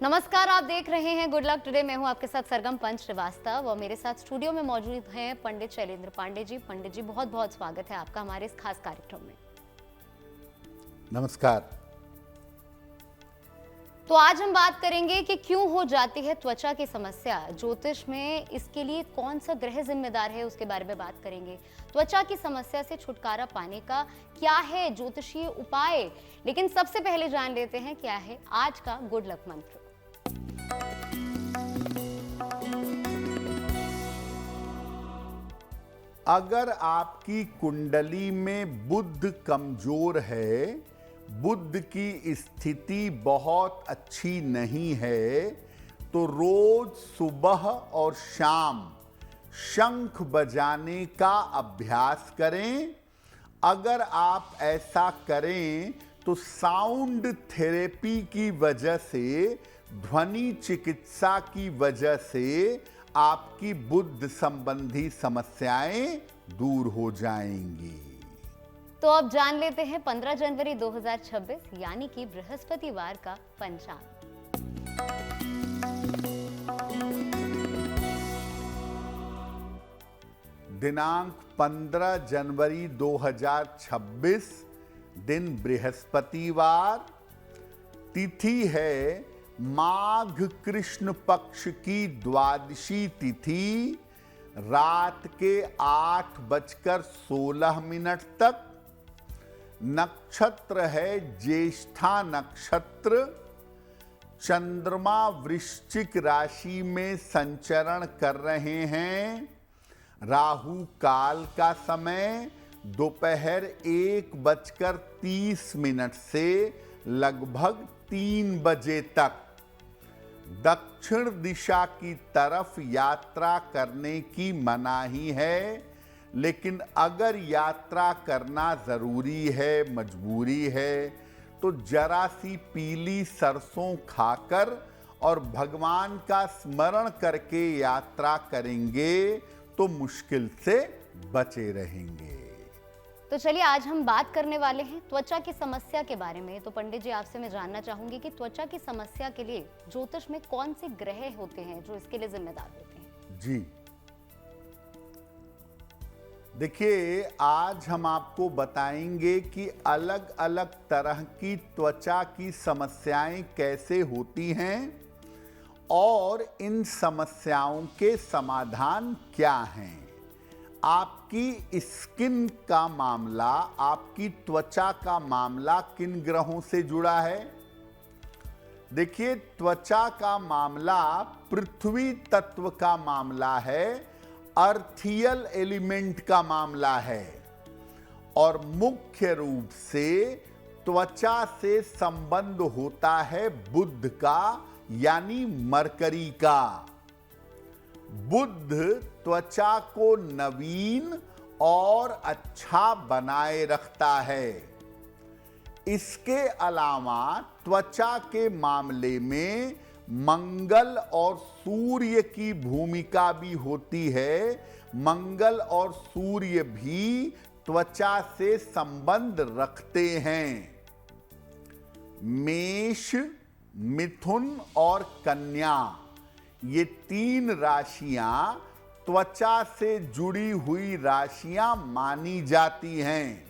नमस्कार, आप देख रहे हैं गुड लक टुडे। मैं हूं आपके साथ सरगम पंच श्रीवास्तव और मेरे साथ स्टूडियो में मौजूद हैं पंडित शैलेंद्र पांडे जी। पंडित जी, बहुत बहुत स्वागत है आपका हमारे इस खास कार्यक्रम में। नमस्कार। तो आज हम बात करेंगे कि क्यों हो जाती है त्वचा की समस्या, ज्योतिष में इसके लिए कौन सा ग्रह जिम्मेदार है उसके बारे में बात करेंगे। त्वचा की समस्या से छुटकारा पाने का क्या है ज्योतिषीय उपाय, लेकिन सबसे पहले जान लेते हैं क्या है आज का गुड लक मंत्र। अगर आपकी कुंडली में बुध कमजोर है, बुध की स्थिति बहुत अच्छी नहीं है, तो रोज सुबह और शाम शंख बजाने का अभ्यास करें। अगर आप ऐसा करें तो साउंड थेरेपी की वजह से, ध्वनि चिकित्सा की वजह से आपकी बुद्ध संबंधी समस्याएं दूर हो जाएंगी। तो अब जान लेते हैं 15 जनवरी 2026 यानी कि बृहस्पतिवार का पंचांग। दिनांक 15 जनवरी 2026, दिन बृहस्पतिवार, तिथि है माघ कृष्ण पक्ष की द्वादशी तिथि, रात के 8:16 तक। नक्षत्र है ज्येष्ठा नक्षत्र। चंद्रमा वृश्चिक राशि में संचरण कर रहे हैं। राहु काल का समय दोपहर 1:30 से लगभग 3 बजे तक। दक्षिण दिशा की तरफ यात्रा करने की मनाही है, लेकिन अगर यात्रा करना जरूरी है, मजबूरी है, तो जरा सी पीली सरसों खाकर और भगवान का स्मरण करके यात्रा करेंगे तो मुश्किल से बचे रहेंगे। तो चलिए आज हम बात करने वाले हैं त्वचा की समस्या के बारे में। तो पंडित जी, आपसे मैं जानना चाहूंगी कि त्वचा की समस्या के लिए ज्योतिष में कौन से ग्रह होते हैं जो इसके लिए जिम्मेदार होते हैं? जी देखिए, आज हम आपको बताएंगे कि अलग अलग तरह की त्वचा की समस्याएं कैसे होती हैं और इन समस्याओं के समाधान क्या हैं। आपकी स्किन का मामला, आपकी त्वचा का मामला किन ग्रहों से जुड़ा है? देखिए, त्वचा का मामला पृथ्वी तत्व का मामला है, अर्थियल एलिमेंट का मामला है, और मुख्य रूप से त्वचा से संबंध होता है बुध का, यानी मरकरी का। बुध त्वचा को नवीन और अच्छा बनाए रखता है। इसके अलावा त्वचा के मामले में मंगल और सूर्य की भूमिका भी होती है। मंगल और सूर्य भी त्वचा से संबंध रखते हैं। मेष, मिथुन और कन्या, ये 3 राशियां त्वचा से जुड़ी हुई राशियां मानी जाती हैं,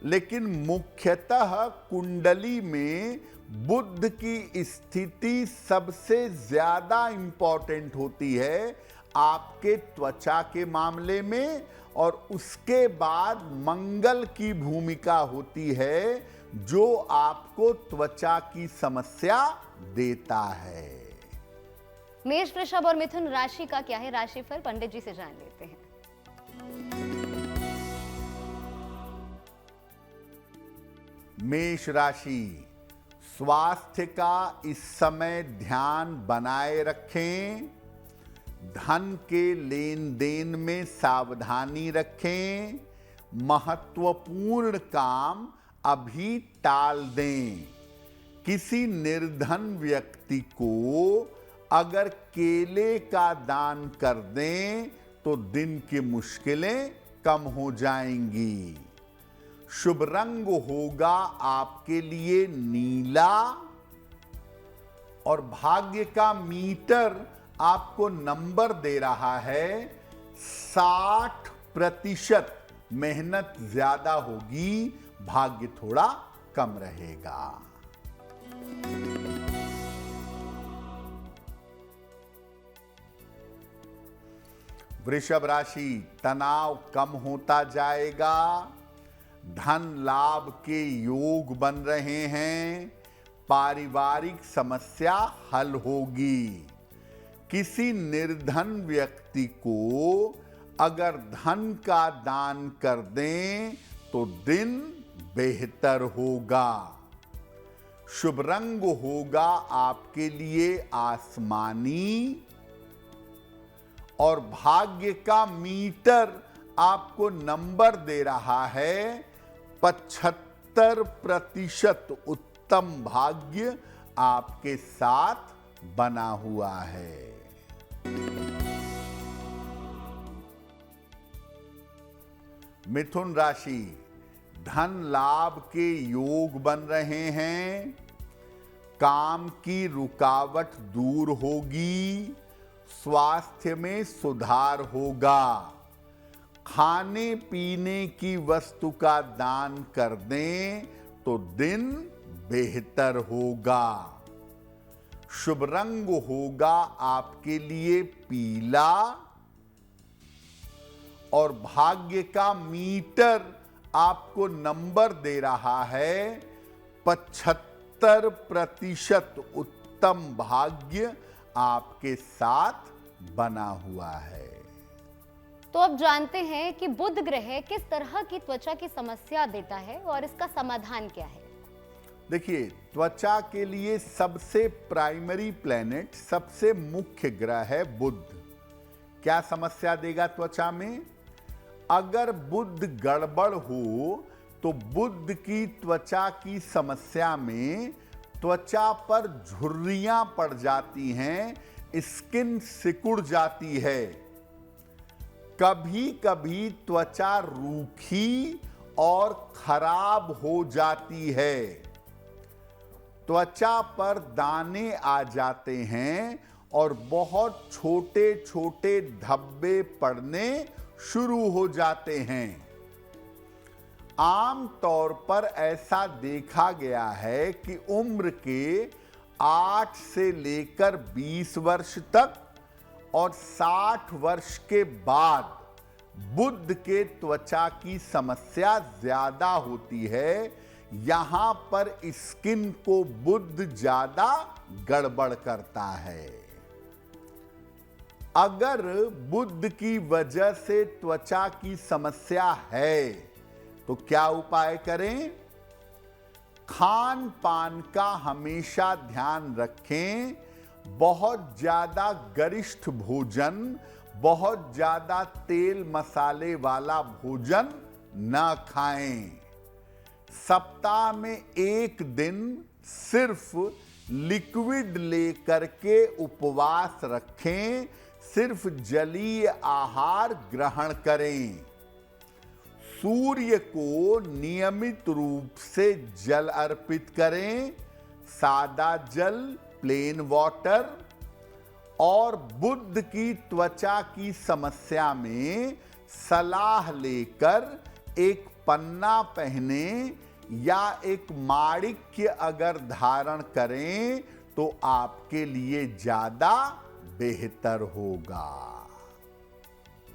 लेकिन मुख्यतः कुंडली में बुध की स्थिति सबसे ज्यादा इंपॉर्टेंट होती है आपके त्वचा के मामले में, और उसके बाद मंगल की भूमिका होती है जो आपको त्वचा की समस्या देता है। मेष, वृषभ और मिथुन राशि का क्या है राशिफल, पंडित जी से जान लेते हैं। मेष राशि, स्वास्थ्य का इस समय ध्यान बनाए रखें। धन के लेन देन में सावधानी रखें। महत्वपूर्ण काम अभी टाल दें। किसी निर्धन व्यक्ति को अगर केले का दान कर दें तो दिन की मुश्किलें कम हो जाएंगी। शुभ रंग होगा आपके लिए नीला। और भाग्य का मीटर आपको नंबर दे रहा है 60%। मेहनत ज्यादा होगी, भाग्य थोड़ा कम रहेगा। वृषभ राशि, तनाव कम होता जाएगा, धन लाभ के योग बन रहे हैं, पारिवारिक समस्या हल होगी। किसी निर्धन व्यक्ति को अगर धन का दान कर दें तो दिन बेहतर होगा। शुभ रंग होगा आपके लिए आसमानी, और भाग्य का मीटर आपको नंबर दे रहा है 75%। उत्तम भाग्य आपके साथ बना हुआ है। मिथुन राशि, धन लाभ के योग बन रहे हैं, काम की रुकावट दूर होगी, स्वास्थ्य में सुधार होगा। खाने पीने की वस्तु का दान कर दें तो दिन बेहतर होगा। शुभ रंग होगा आपके लिए पीला, और भाग्य का मीटर आपको नंबर दे रहा है 75%। उत्तम भाग्य आपके साथ बना हुआ है। तो अब जानते हैं कि बुध ग्रह किस तरह की त्वचा की समस्या देता है और इसका समाधान क्या है। देखिए, त्वचा के लिए सबसे प्राइमरी प्लैनेट, सबसे मुख्य ग्रह है बुध। क्या समस्या देगा त्वचा में? अगर बुध गड़बड़ हो तो बुध की त्वचा की समस्या में त्वचा पर झुर्रियां पड़ जाती हैं, स्किन सिकुड़ जाती है, कभी कभी त्वचा रूखी और खराब हो जाती है, त्वचा पर दाने आ जाते हैं और बहुत छोटे छोटे धब्बे पड़ने शुरू हो जाते हैं। आम तौर पर ऐसा देखा गया है कि उम्र के 8 से लेकर 20 वर्ष तक और 60 वर्ष के बाद बुध के त्वचा की समस्या ज्यादा होती है। यहां पर स्किन को बुध ज्यादा गड़बड़ करता है। अगर बुध की वजह से त्वचा की समस्या है तो क्या उपाय करें? खान पान का हमेशा ध्यान रखें। बहुत ज्यादा गरिष्ठ भोजन, बहुत ज्यादा तेल मसाले वाला भोजन न खाएं। सप्ताह में एक दिन सिर्फ लिक्विड लेकर के उपवास रखें, सिर्फ जलीय आहार ग्रहण करें। सूर्य को नियमित रूप से जल अर्पित करें, सादा जल, प्लेन वाटर। और बुध की त्वचा की समस्या में सलाह लेकर एक पन्ना पहने या एक माणिक्य अगर धारण करें तो आपके लिए ज्यादा बेहतर होगा।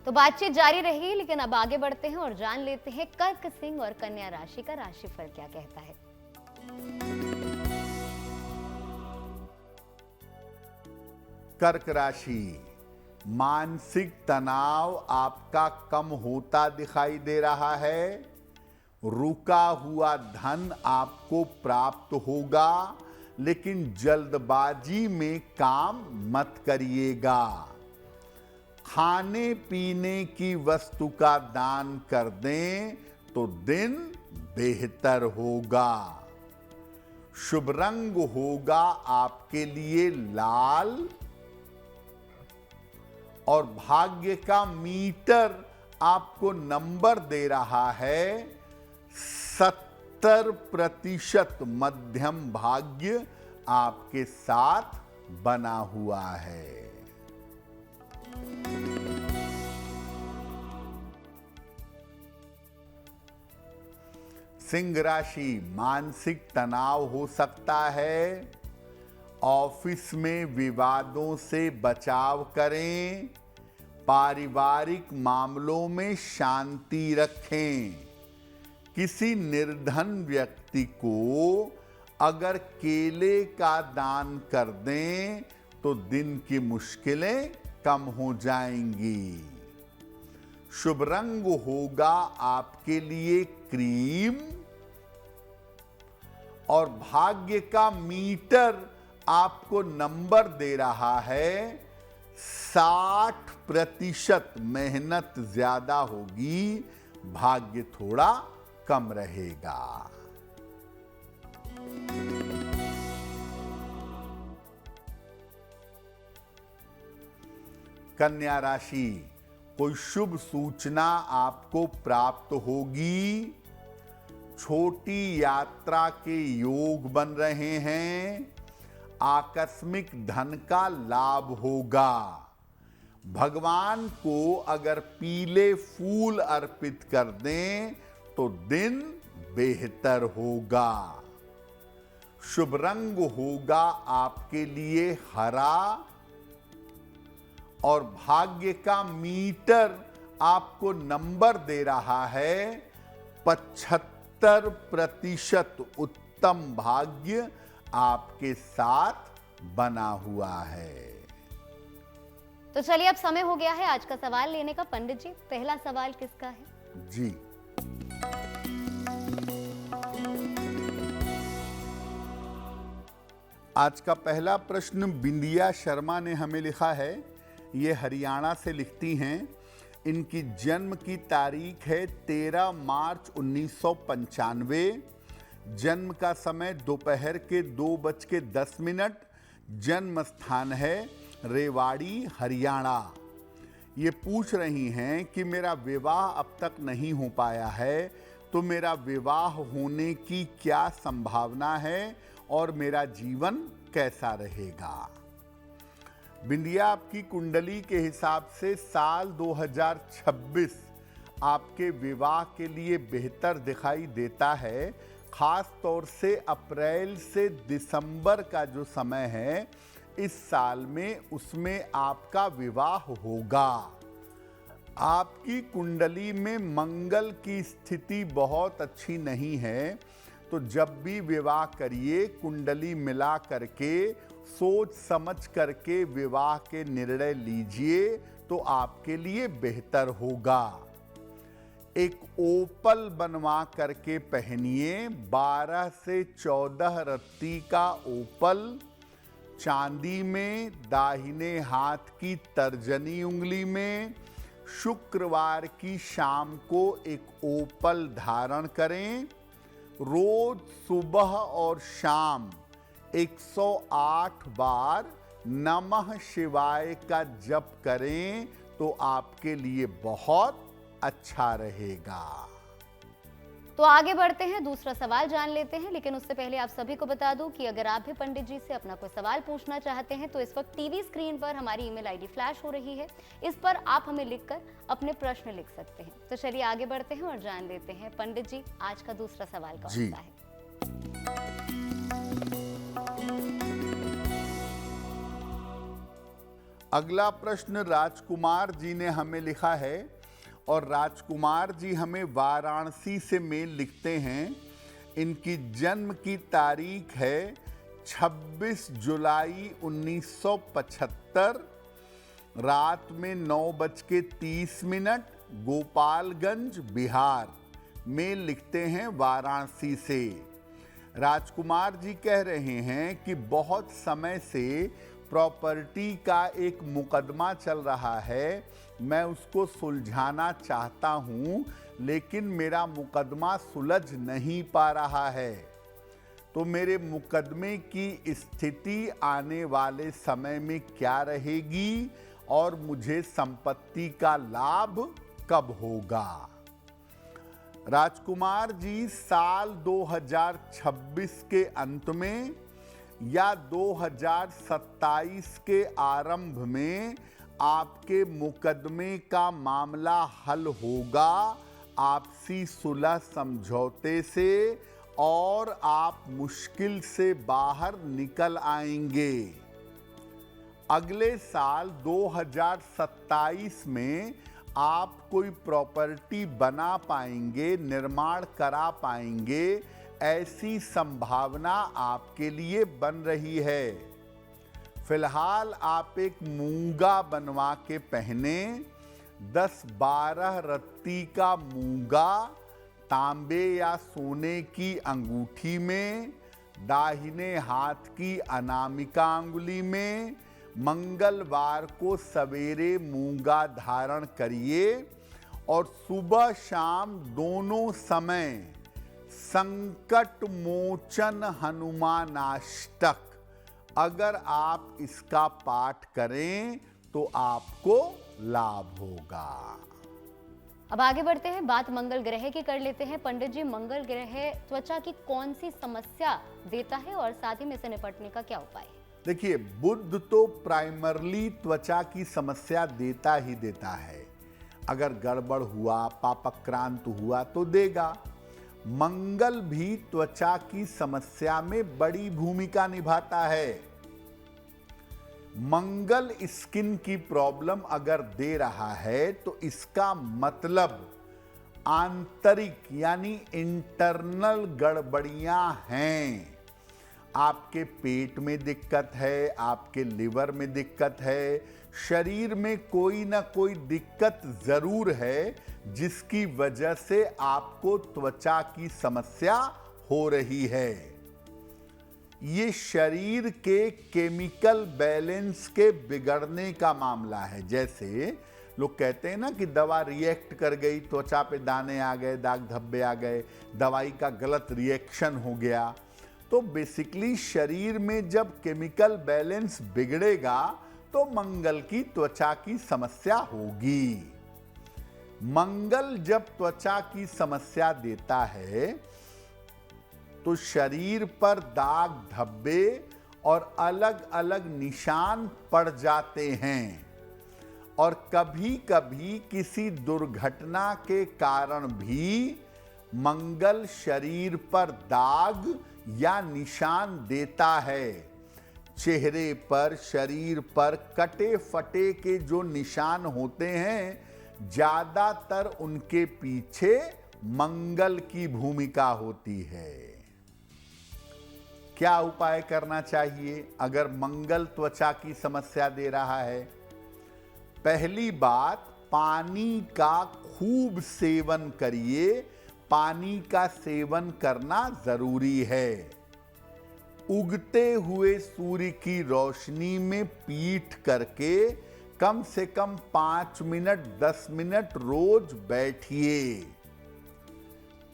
तो बातचीत जारी रही, लेकिन अब आगे बढ़ते हैं और जान लेते हैं कर्क सिंह और कन्या राशि का राशिफल क्या कहता है। कर्क राशि, मानसिक तनाव आपका कम होता दिखाई दे रहा है। रुका हुआ धन आपको प्राप्त होगा, लेकिन जल्दबाजी में काम मत करिएगा। खाने पीने की वस्तु का दान कर दें तो दिन बेहतर होगा। शुभ रंग होगा आपके लिए लाल, और भाग्य का मीटर आपको नंबर दे रहा है 70%। मध्यम भाग्य आपके साथ बना हुआ है। सिंह राशि, मानसिक तनाव हो सकता है। ऑफिस में विवादों से बचाव करें। पारिवारिक मामलों में शांति रखें। किसी निर्धन व्यक्ति को अगर केले का दान कर दें तो दिन की मुश्किलें कम हो जाएंगी। शुभ रंग होगा आपके लिए क्रीम और भाग्य का मीटर आपको नंबर दे रहा है 60%। मेहनत ज्यादा होगी, भाग्य थोड़ा कम रहेगा। कन्या राशि, कोई शुभ सूचना आपको प्राप्त होगी। छोटी यात्रा के योग बन रहे हैं। आकस्मिक धन का लाभ होगा। भगवान को अगर पीले फूल अर्पित कर दें तो दिन बेहतर होगा। शुभ रंग होगा आपके लिए हरा और भाग्य का मीटर आपको नंबर दे रहा है 75%। उत्तम भाग्य आपके साथ बना हुआ है। तो चलिए अब समय हो गया है आज का सवाल लेने का। पंडित जी, पहला सवाल किसका है? जी, आज का पहला प्रश्न बिंदिया शर्मा ने हमें लिखा है। ये हरियाणा से लिखती हैं। इनकी जन्म की तारीख है 13 मार्च 1995। जन्म का समय दोपहर के 2:10। जन्म स्थान है रेवाड़ी, हरियाणा। ये पूछ रही हैं कि मेरा विवाह अब तक नहीं हो पाया है, तो मेरा विवाह होने की क्या संभावना है और मेरा जीवन कैसा रहेगा। बिंदिया, आपकी कुंडली के हिसाब से साल 2026 आपके विवाह के लिए बेहतर दिखाई देता है। खास तौर से अप्रैल से दिसंबर का जो समय है इस साल में, उसमें आपका विवाह होगा। आपकी कुंडली में मंगल की स्थिति बहुत अच्छी नहीं है, तो जब भी विवाह करिए कुंडली मिला करके सोच समझ करके विवाह के निर्णय लीजिए तो आपके लिए बेहतर होगा। एक ओपल बनवा करके पहनिए। 12 से 14 रत्ती का ओपल, चांदी में, दाहिने हाथ की तर्जनी उंगली में। शुक्रवार की शाम को एक ओपल धारण करें। रोज सुबह और शाम 108 बार नमः शिवाय का जप करें तो आपके लिए बहुत अच्छा रहेगा। तो आगे बढ़ते हैं, दूसरा सवाल जान लेते हैं। लेकिन उससे पहले आप सभी को बता दूं कि अगर आप भी पंडित जी से अपना कोई सवाल पूछना चाहते हैं तो इस वक्त टीवी स्क्रीन पर हमारी ईमेल आईडी फ्लैश हो रही है। इस पर आप हमें लिखकर अपने प्रश्न लिख सकते हैं। तो चलिए आगे बढ़ते हैं और जान लेते हैं पंडित जी आज का दूसरा सवाल कौन सा है। अगला प्रश्न राजकुमार जी ने हमें लिखा है और राजकुमार जी हमें वाराणसी से मेल लिखते हैं। इनकी जन्म की तारीख है 26 जुलाई 1975। रात में 9:30, गोपालगंज, बिहार। मेल लिखते हैं वाराणसी से। राजकुमार जी कह रहे हैं कि बहुत समय से प्रॉपर्टी का एक मुकदमा चल रहा है। मैं उसको सुलझाना चाहता हूं, लेकिन मेरा मुकदमा सुलझ नहीं पा रहा है। तो मेरे मुकदमे की स्थिति आने वाले समय में क्या रहेगी और मुझे संपत्ति का लाभ कब होगा। राजकुमार जी, साल 2026 के अंत में या 2027 के आरंभ में आपके मुकदमे का मामला हल होगा आपसी सुलह समझौते से और आप मुश्किल से बाहर निकल आएंगे। अगले साल 2027 में आप कोई प्रॉपर्टी बना पाएंगे, निर्माण करा पाएंगे, ऐसी संभावना आपके लिए बन रही है। फिलहाल आप एक मूंगा बनवा के पहने, 10-12 रत्ती का मूंगा तांबे या सोने की अंगूठी में, दाहिने हाथ की अनामिका अंगुली में, मंगलवार को सवेरे मूंगा धारण करिए और सुबह शाम दोनों समय संकट मोचन हनुमानाष्टक अगर आप इसका पाठ करें तो आपको लाभ होगा। अब आगे बढ़ते हैं, बात मंगल ग्रह की कर लेते हैं। पंडित जी, मंगल ग्रह त्वचा की कौन सी समस्या देता है और साथ ही में से निपटने का क्या उपाय है? देखिए, बुध तो प्राइमरली त्वचा की समस्या देता ही देता है। अगर गड़बड़ हुआ, पापक्रांत हुआ तो देगा। मंगल भी त्वचा की समस्या में बड़ी भूमिका निभाता है। मंगल स्किन की प्रॉब्लम अगर दे रहा है तो इसका मतलब आंतरिक यानी इंटरनल गड़बड़ियां हैं। आपके पेट में दिक्कत है, आपके लिवर में दिक्कत है, शरीर में कोई ना कोई दिक्कत जरूर है जिसकी वजह से आपको त्वचा की समस्या हो रही है। ये शरीर के केमिकल बैलेंस के बिगड़ने का मामला है। जैसे लोग कहते हैं ना कि दवा रिएक्ट कर गई, त्वचा पे दाने आ गए, दाग धब्बे आ गए, दवाई का गलत रिएक्शन हो गया। तो बेसिकली शरीर में जब केमिकल बैलेंस बिगड़ेगा तो मंगल की त्वचा की समस्या होगी। मंगल जब त्वचा की समस्या देता है तो शरीर पर दाग धब्बे और अलग अलग निशान पड़ जाते हैं और कभी कभी किसी दुर्घटना के कारण भी मंगल शरीर पर दाग या निशान देता है। चेहरे पर, शरीर पर कटे फटे के जो निशान होते हैं, ज्यादातर उनके पीछे मंगल की भूमिका होती है। क्या उपाय करना चाहिए अगर मंगल त्वचा की समस्या दे रहा है? पहली बात, पानी का खूब सेवन करिए। पानी का सेवन करना जरूरी है। उगते हुए सूर्य की रोशनी में पीठ करके कम से कम 5 मिनट 10 मिनट रोज बैठिए।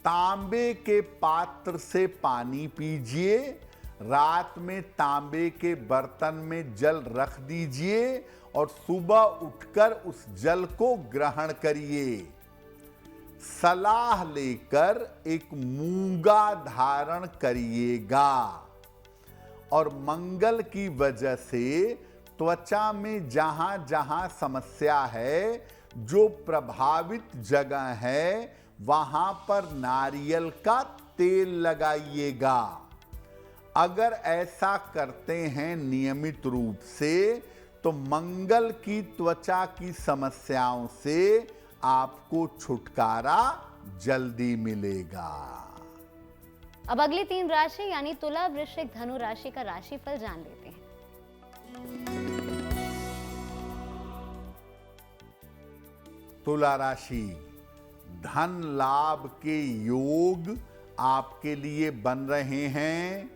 तांबे के पात्र से पानी पीजिए। रात में तांबे के बर्तन में जल रख दीजिए और सुबह उठकर उस जल को ग्रहण करिए। सलाह लेकर एक मूंगा धारण करिएगा और मंगल की वजह से त्वचा में जहां जहां समस्या है, जो प्रभावित जगह है, वहां पर नारियल का तेल लगाइएगा। अगर ऐसा करते हैं नियमित रूप से तो मंगल की त्वचा की समस्याओं से आपको छुटकारा जल्दी मिलेगा। अब अगली 3 राशि यानी तुला, वृश्चिक, धनु राशि का राशिफल जान लेते हैं। तुला राशि, धन लाभ के योग आपके लिए बन रहे हैं।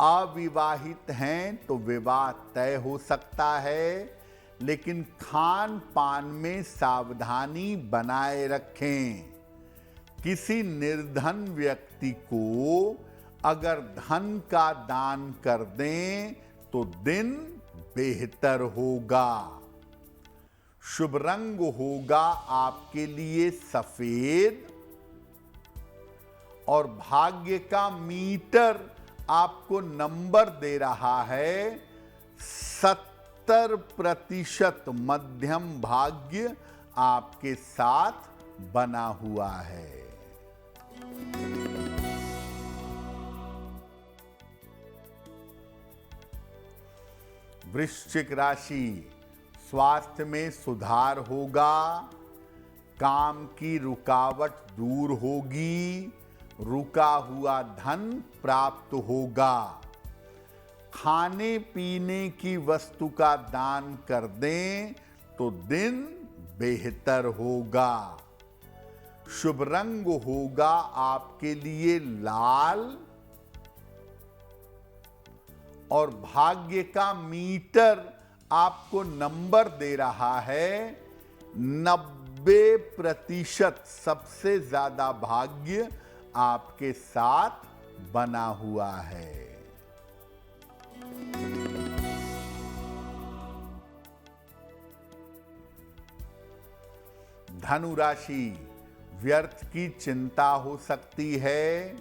अविवाहित हैं तो विवाह तय हो सकता है, लेकिन खान पान में सावधानी बनाए रखें। किसी निर्धन व्यक्ति को अगर धन का दान कर दें तो दिन बेहतर होगा। शुभ रंग होगा आपके लिए सफेद और भाग्य का मीटर आपको नंबर दे रहा है 70% मध्यम भाग्य आपके साथ बना हुआ है। वृश्चिक राशि, स्वास्थ्य में सुधार होगा, काम की रुकावट दूर होगी, रुका हुआ धन प्राप्त होगा। खाने पीने की वस्तु का दान कर दें तो दिन बेहतर होगा। शुभ रंग होगा आपके लिए लाल और भाग्य का मीटर आपको नंबर दे रहा है 90%। सबसे ज्यादा भाग्य आपके साथ बना हुआ है। धनु राशि, व्यर्थ की चिंता हो सकती है,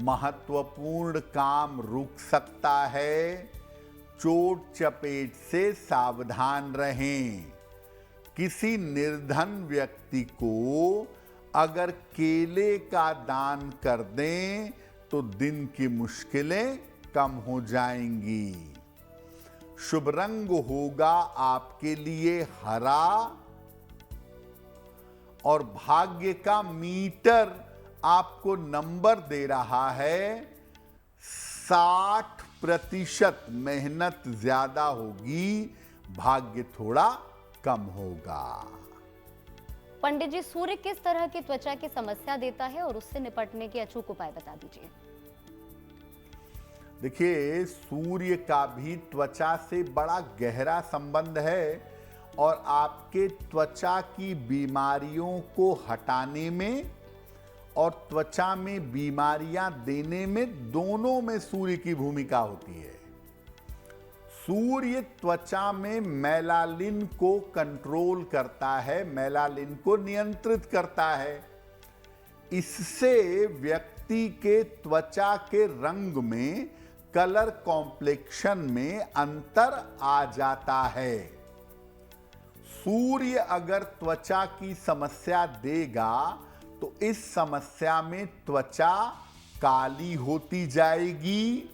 महत्वपूर्ण काम रुक सकता है, चोट चपेट से सावधान रहें। किसी निर्धन व्यक्ति को अगर केले का दान कर दें तो दिन की मुश्किलें कम हो जाएंगी। शुभ रंग होगा आपके लिए हरा और भाग्य का मीटर आपको नंबर दे रहा है 60%। मेहनत ज्यादा होगी, भाग्य थोड़ा कम होगा। पंडित जी, सूर्य किस तरह की त्वचा की समस्या देता है और उससे निपटने के अचूक उपाय बता दीजिए। देखिए, सूर्य का भी त्वचा से बड़ा गहरा संबंध है और आपके त्वचा की बीमारियों को हटाने में और त्वचा में बीमारियां देने में, दोनों में सूर्य की भूमिका होती है। सूर्य त्वचा में मेलानिन को कंट्रोल करता है, मेलानिन को नियंत्रित करता है। इससे व्यक्ति के त्वचा के रंग में, कलर कॉम्प्लेक्शन में अंतर आ जाता है। सूर्य अगर त्वचा की समस्या देगा तो इस समस्या में त्वचा काली होती जाएगी,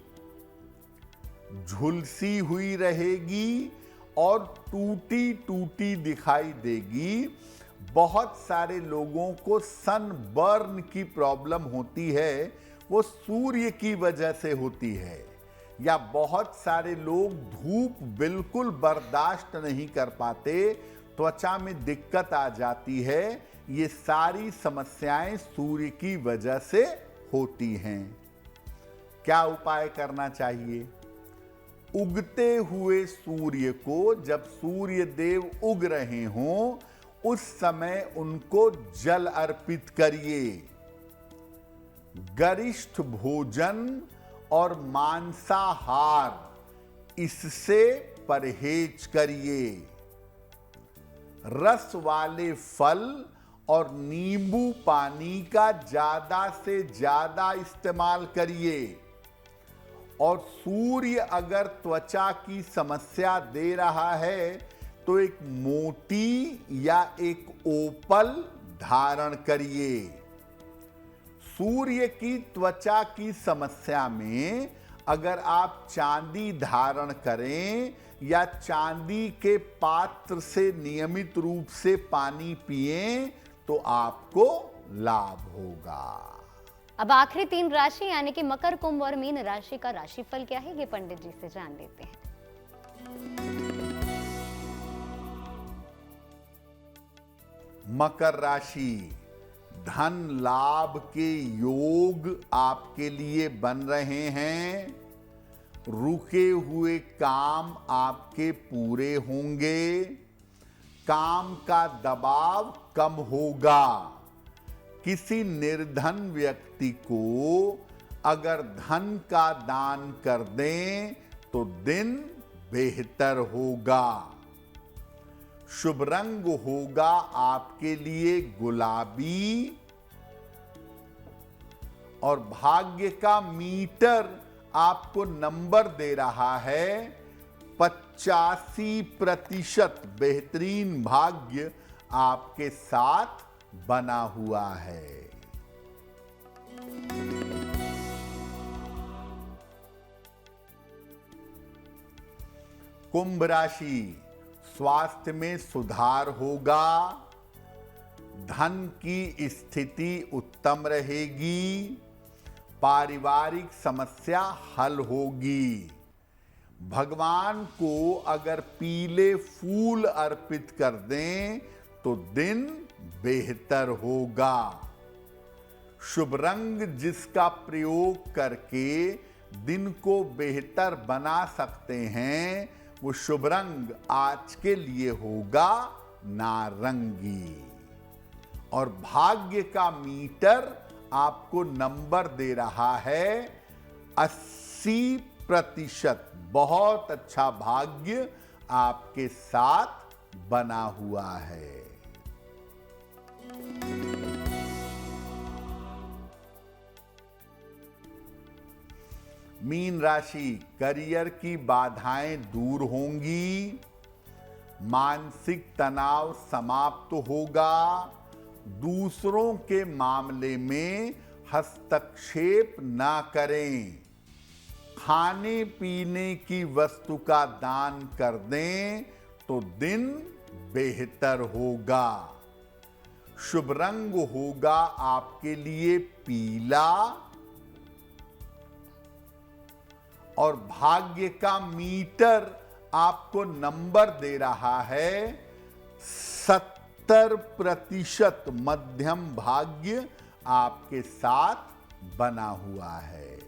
झुलसी हुई रहेगी और टूटी टूटी दिखाई देगी। बहुत सारे लोगों को सनबर्न की प्रॉब्लम होती है, वो सूर्य की वजह से होती है। या बहुत सारे लोग धूप बिल्कुल बर्दाश्त नहीं कर पाते, त्वचा में दिक्कत आ जाती है। ये सारी समस्याएं सूर्य की वजह से होती हैं। क्या उपाय करना चाहिए? उगते हुए सूर्य को, जब सूर्य देव उग रहे हों, उस समय उनको जल अर्पित करिए। गरिष्ठ भोजन और मांसाहार, इससे परहेज करिए। रस वाले फल और नींबू पानी का ज्यादा से ज्यादा इस्तेमाल करिए। और सूर्य अगर त्वचा की समस्या दे रहा है तो एक मोती या एक ओपल धारण करिए। सूर्य की त्वचा की समस्या में अगर आप चांदी धारण करें या चांदी के पात्र से नियमित रूप से पानी पिएं तो आपको लाभ होगा। अब आखिरी 3 राशि यानी कि मकर, कुंभ और मीन राशि का राशिफल क्या है, ये पंडित जी से जान लेते हैं। मकर राशि, धन लाभ के योग आपके लिए बन रहे हैं। रुके हुए काम आपके पूरे होंगे। काम का दबाव कम होगा। किसी निर्धन व्यक्ति को अगर धन का दान कर दें तो दिन बेहतर होगा। शुभ रंग होगा आपके लिए गुलाबी और भाग्य का मीटर आपको नंबर दे रहा है 85%। बेहतरीन भाग्य आपके साथ बना हुआ है। कुंभ राशि, स्वास्थ्य में सुधार होगा, धन की स्थिति उत्तम रहेगी, पारिवारिक समस्या हल होगी। भगवान को अगर पीले फूल अर्पित कर दें तो दिन बेहतर होगा। शुभ रंग जिसका प्रयोग करके दिन को बेहतर बना सकते हैं, वो शुभ रंग आज के लिए होगा नारंगी। और भाग्य का मीटर आपको नंबर दे रहा है 80%। बहुत अच्छा भाग्य आपके साथ बना हुआ है। मीन राशि, करियर की बाधाएं दूर होंगी, मानसिक तनाव समाप्त होगा, दूसरों के मामले में हस्तक्षेप ना करें, खाने पीने की वस्तु का दान कर दें तो दिन बेहतर होगा। शुभ रंग होगा आपके लिए पीला और भाग्य का मीटर आपको नंबर दे रहा है 70%। मध्यम भाग्य आपके साथ बना हुआ है।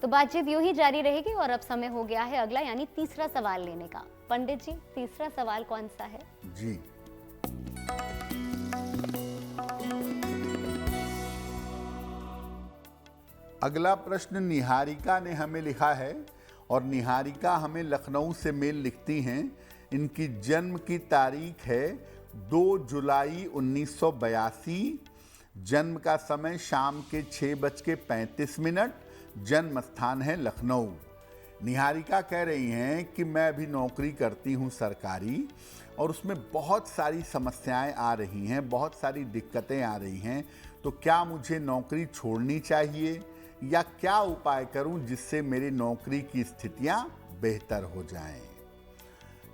तो बातचीत यूं ही जारी रहेगी और अब समय हो गया है अगला यानी तीसरा सवाल लेने का। पंडित जी, तीसरा सवाल कौन सा है? जी, अगला प्रश्न निहारिका ने हमें लिखा है और निहारिका हमें लखनऊ से मेल लिखती हैं। इनकी जन्म की तारीख है 2 जुलाई 1982। जन्म का समय शाम के 6:35। जन्म स्थान है लखनऊ। निहारिका कह रही हैं कि मैं अभी नौकरी करती हूं सरकारी, और उसमें बहुत सारी समस्याएं आ रही हैं, बहुत सारी दिक्कतें आ रही हैं। तो क्या मुझे नौकरी छोड़नी चाहिए या क्या उपाय करूं जिससे मेरी नौकरी की स्थितियां बेहतर हो जाएं?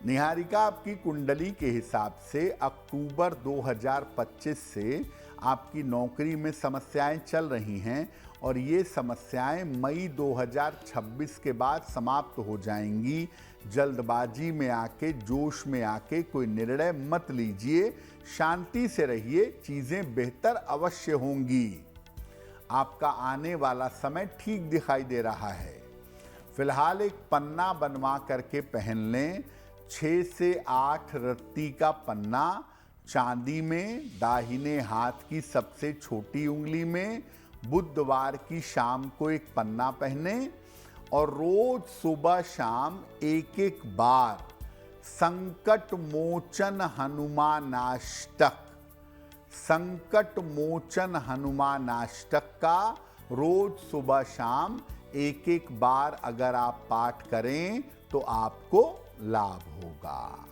निहारिका, आपकी कुंडली के हिसाब से अक्टूबर 2025 से आपकी नौकरी में समस्याएं चल रही हैं और ये समस्याएं मई 2026 के बाद समाप्त हो जाएंगी। जल्दबाजी में आके, जोश में आके कोई निर्णय मत लीजिए, शांति से रहिए, चीज़ें बेहतर अवश्य होंगी। आपका आने वाला समय ठीक दिखाई दे रहा है। फिलहाल एक पन्ना बनवा करके पहन लें, 6 से 8 रत्ती का पन्ना, चांदी में, दाहिने हाथ की सबसे छोटी उंगली में। बुधवार की शाम को एक पन्ना पहने और रोज सुबह शाम एक बार संकट मोचन हनुमानाष्टक, संकट मोचन हनुमानाष्टक का रोज सुबह शाम एक बार अगर आप पाठ करें तो आपको लाभ होगा।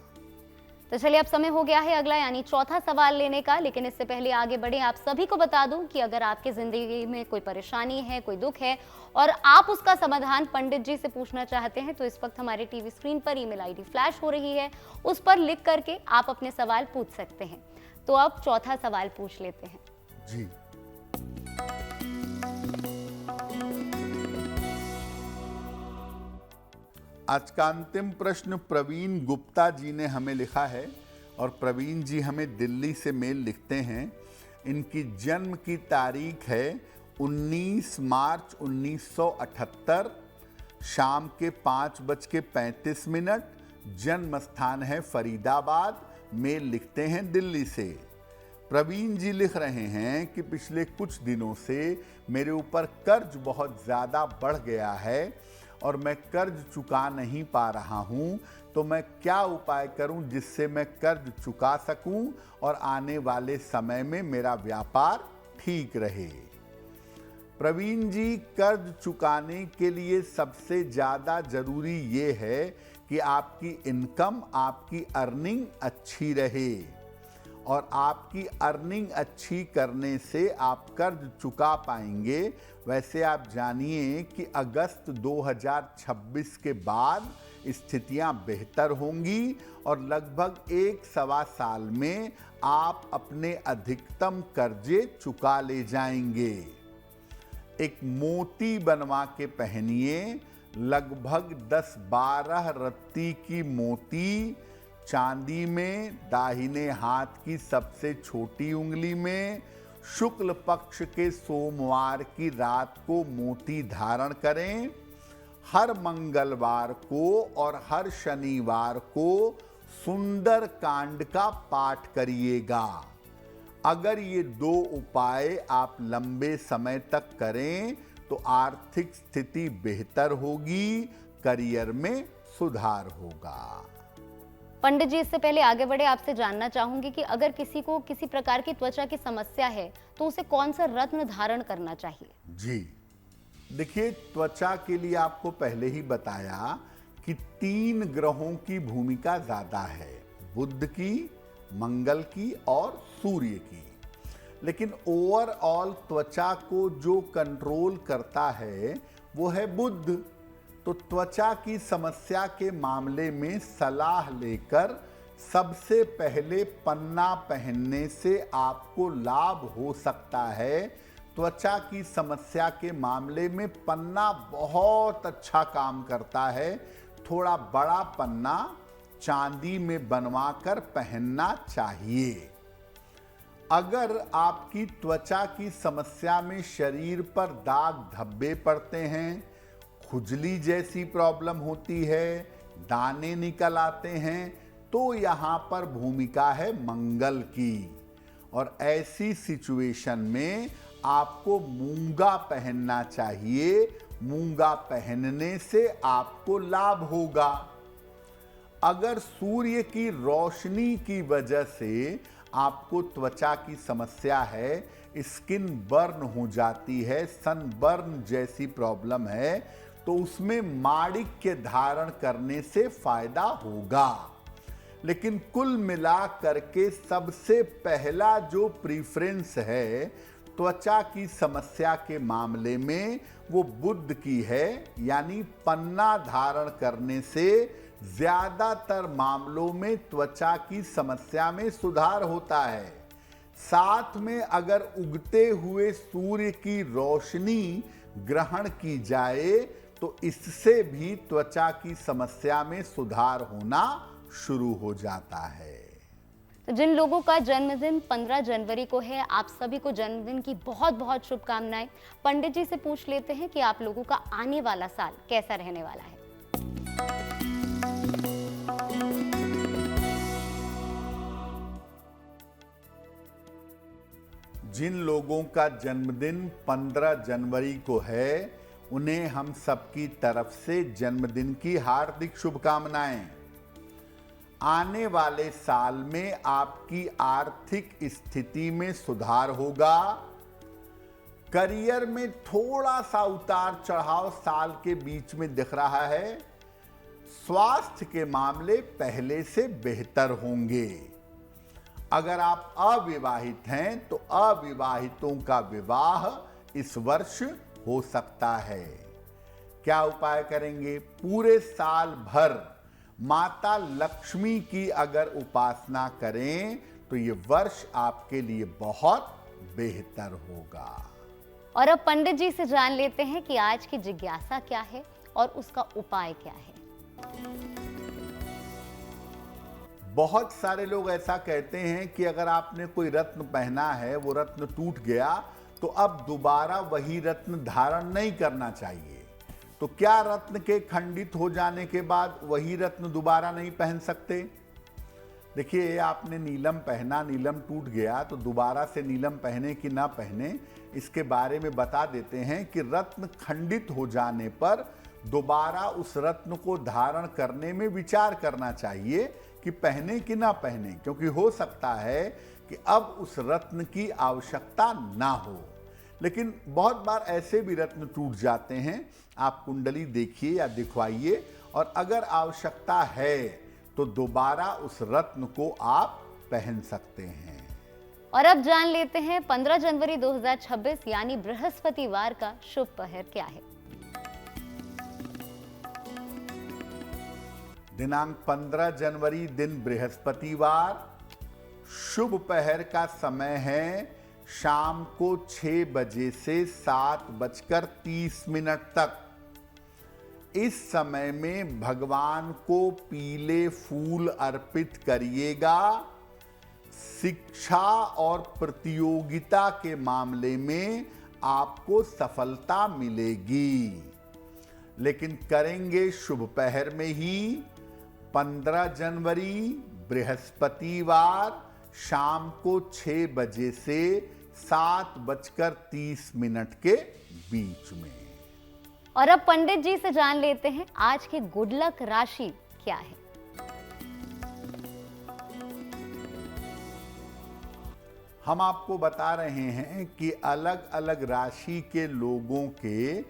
तो चलिए, अब समय हो गया है अगला यानी चौथा सवाल लेने का। लेकिन इससे पहले आगे बढ़े, आप सभी को बता दूं कि अगर आपकी जिंदगी में कोई परेशानी है, कोई दुख है और आप उसका समाधान पंडित जी से पूछना चाहते हैं, तो इस वक्त हमारे टीवी स्क्रीन पर ईमेल आईडी फ्लैश हो रही है, उस पर लिख करके आप अपने सवाल पूछ सकते हैं। तो अब चौथा सवाल पूछ लेते हैं। जी, आज का अंतिम प्रश्न प्रवीण गुप्ता जी ने हमें लिखा है और प्रवीण जी हमें दिल्ली से मेल लिखते हैं। इनकी जन्म की तारीख है 19 मार्च 1978, शाम के 5:35। जन्म स्थान है फरीदाबाद। मेल लिखते हैं दिल्ली से। प्रवीण जी लिख रहे हैं कि पिछले कुछ दिनों से मेरे ऊपर कर्ज बहुत ज़्यादा बढ़ गया है और मैं कर्ज चुका नहीं पा रहा हूं, तो मैं क्या उपाय करूं जिससे मैं कर्ज चुका सकूं और आने वाले समय में मेरा व्यापार ठीक रहे। प्रवीण जी, कर्ज चुकाने के लिए सबसे ज़्यादा ज़रूरी ये है कि आपकी इनकम, आपकी अर्निंग अच्छी रहे, और आपकी अर्निंग अच्छी करने से आप कर्ज चुका पाएंगे। वैसे आप जानिए कि अगस्त 2026 के बाद स्थितियां बेहतर होंगी और लगभग 1-1.25 साल में आप अपने अधिकतम कर्जे चुका ले जाएंगे। एक मोती बनवा के पहनिए, लगभग 10-12 रत्ती की मोती चांदी में, दाहिने हाथ की सबसे छोटी उंगली में, शुक्ल पक्ष के सोमवार की रात को मोती धारण करें। हर मंगलवार को और हर शनिवार को सुंदर कांड का पाठ करिएगा। अगर ये 2 उपाय आप लंबे समय तक करें तो आर्थिक स्थिति बेहतर होगी, करियर में सुधार होगा। पंडित जी, इससे पहले आगे बढ़े आपसे जानना चाहूंगी कि अगर किसी को किसी प्रकार की त्वचा की समस्या है तो उसे कौन सा रत्न धारण करना चाहिए? जी देखिए, त्वचा के लिए आपको पहले ही बताया कि 3 ग्रहों की भूमिका ज्यादा है, बुध की, मंगल की और सूर्य की। लेकिन ओवरऑल त्वचा को जो कंट्रोल करता है वो है बुध। तो त्वचा की समस्या के मामले में सलाह लेकर सबसे पहले पन्ना पहनने से आपको लाभ हो सकता है। त्वचा की समस्या के मामले में पन्ना बहुत अच्छा काम करता है। थोड़ा बड़ा पन्ना चांदी में बनवाकर पहनना चाहिए। अगर आपकी त्वचा की समस्या में शरीर पर दाग धब्बे पड़ते हैं, खुजली जैसी प्रॉब्लम होती है, दाने निकल आते हैं, तो यहाँ पर भूमिका है मंगल की। और ऐसी सिचुएशन में आपको मूंगा पहनना चाहिए। मूंगा पहनने से आपको लाभ होगा। अगर सूर्य की रोशनी की वजह से आपको त्वचा की समस्या है, स्किन बर्न हो जाती है, सनबर्न जैसी प्रॉब्लम है, तो उसमें माणिक्य धारण करने से फायदा होगा। लेकिन कुल मिला करके सबसे पहला जो प्रीफरेंस है त्वचा की समस्या के मामले में वो बुध की है। यानी पन्ना धारण करने से ज्यादातर मामलों में त्वचा की समस्या में सुधार होता है। साथ में अगर उगते हुए सूर्य की रोशनी ग्रहण की जाए तो इससे भी त्वचा की समस्या में सुधार होना शुरू हो जाता है। तो जिन लोगों का जन्मदिन 15 जनवरी को है, आप सभी को जन्मदिन की बहुत बहुत शुभकामनाएं। पंडित जी से पूछ लेते हैं कि आप लोगों का आने वाला साल कैसा रहने वाला है। जिन लोगों का जन्मदिन 15 जनवरी को है, उन्हें हम सबकी तरफ से जन्मदिन की हार्दिक शुभकामनाएं। आने वाले साल में आपकी आर्थिक स्थिति में सुधार होगा। करियर में थोड़ा सा उतार चढ़ाव साल के बीच में दिख रहा है। स्वास्थ्य के मामले पहले से बेहतर होंगे। अगर आप अविवाहित हैं तो अविवाहितों का विवाह इस वर्ष हो सकता है। क्या उपाय करेंगे? पूरे साल भर माता लक्ष्मी की अगर उपासना करें तो ये वर्ष आपके लिए बहुत बेहतर होगा। और अब पंडित जी से जान लेते हैं कि आज की जिज्ञासा क्या है और उसका उपाय क्या है। बहुत सारे लोग ऐसा कहते हैं कि अगर आपने कोई रत्न पहना है, वो रत्न टूट गया, तो अब दोबारा वही रत्न धारण नहीं करना चाहिए। तो क्या रत्न के खंडित हो जाने के बाद वही रत्न दोबारा नहीं पहन सकते? देखिए, आपने नीलम पहना, नीलम टूट गया, तो दोबारा से नीलम पहने कि ना पहने, इसके बारे में बता देते हैं कि रत्न खंडित हो जाने पर दोबारा उस रत्न को धारण करने में विचार करना चाहिए कि पहने कि ना पहने, क्योंकि हो सकता है कि अब उस रत्न की आवश्यकता ना हो। लेकिन बहुत बार ऐसे भी रत्न टूट जाते हैं। आप कुंडली देखिए या दिखवाइए, और अगर आवश्यकता है तो दोबारा उस रत्न को आप पहन सकते हैं। और अब जान लेते हैं 15 जनवरी 2026 यानी बृहस्पतिवार का शुभ पहर क्या है। दिनांक 15 जनवरी दिन बृहस्पतिवार, शुभ पहर का समय है शाम को 6 बजे से 7:30 तक। इस समय में भगवान को पीले फूल अर्पित करिएगा। शिक्षा और प्रतियोगिता के मामले में आपको सफलता मिलेगी, लेकिन करेंगे शुभ पहर में ही 15 जनवरी बृहस्पतिवार शाम को 6 बजे से 7:30 के बीच में। और अब पंडित जी से जान लेते हैं आज की गुड लक राशि क्या है। हम आपको बता रहे हैं कि अलग अलग राशि के लोगों के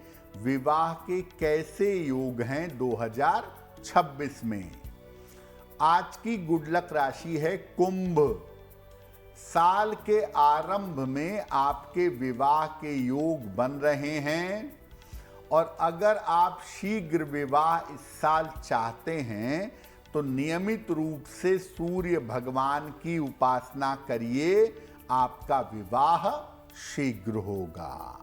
विवाह के कैसे योग हैं 2026 में। आज की गुड लक राशि है कुंभ। साल के आरंभ में आपके विवाह के योग बन रहे हैं, और अगर आप शीघ्र विवाह इस साल चाहते हैं तो नियमित रूप से सूर्य भगवान की उपासना करिए, आपका विवाह शीघ्र होगा।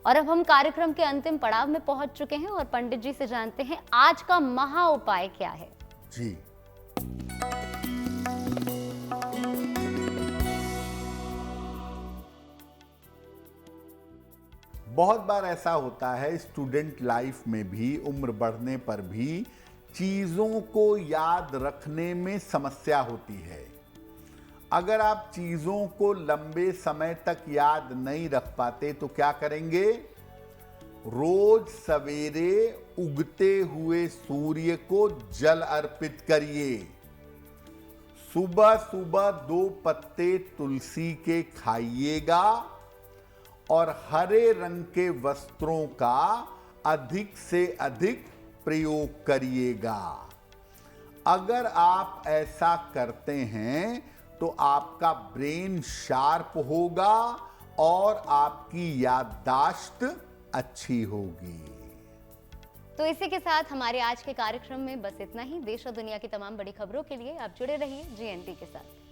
और अब हम कार्यक्रम के अंतिम पड़ाव में पहुंच चुके हैं और पंडित जी से जानते हैं आज का महा उपाय क्या है। जी, बहुत बार ऐसा होता है स्टूडेंट लाइफ में भी, उम्र बढ़ने पर भी चीजों को याद रखने में समस्या होती है। अगर आप चीजों को लंबे समय तक याद नहीं रख पाते तो क्या करेंगे? रोज सवेरे उगते हुए सूर्य को जल अर्पित करिए। सुबह सुबह 2 पत्ते तुलसी के खाइएगा, और हरे रंग के वस्त्रों का अधिक से अधिक प्रयोग करिएगा। अगर आप ऐसा करते हैं तो आपका ब्रेन शार्प होगा और आपकी याददाश्त अच्छी होगी। तो इसी के साथ हमारे आज के कार्यक्रम में बस इतना ही। देश और दुनिया की तमाम बड़ी खबरों के लिए आप जुड़े रहिए GNT के साथ।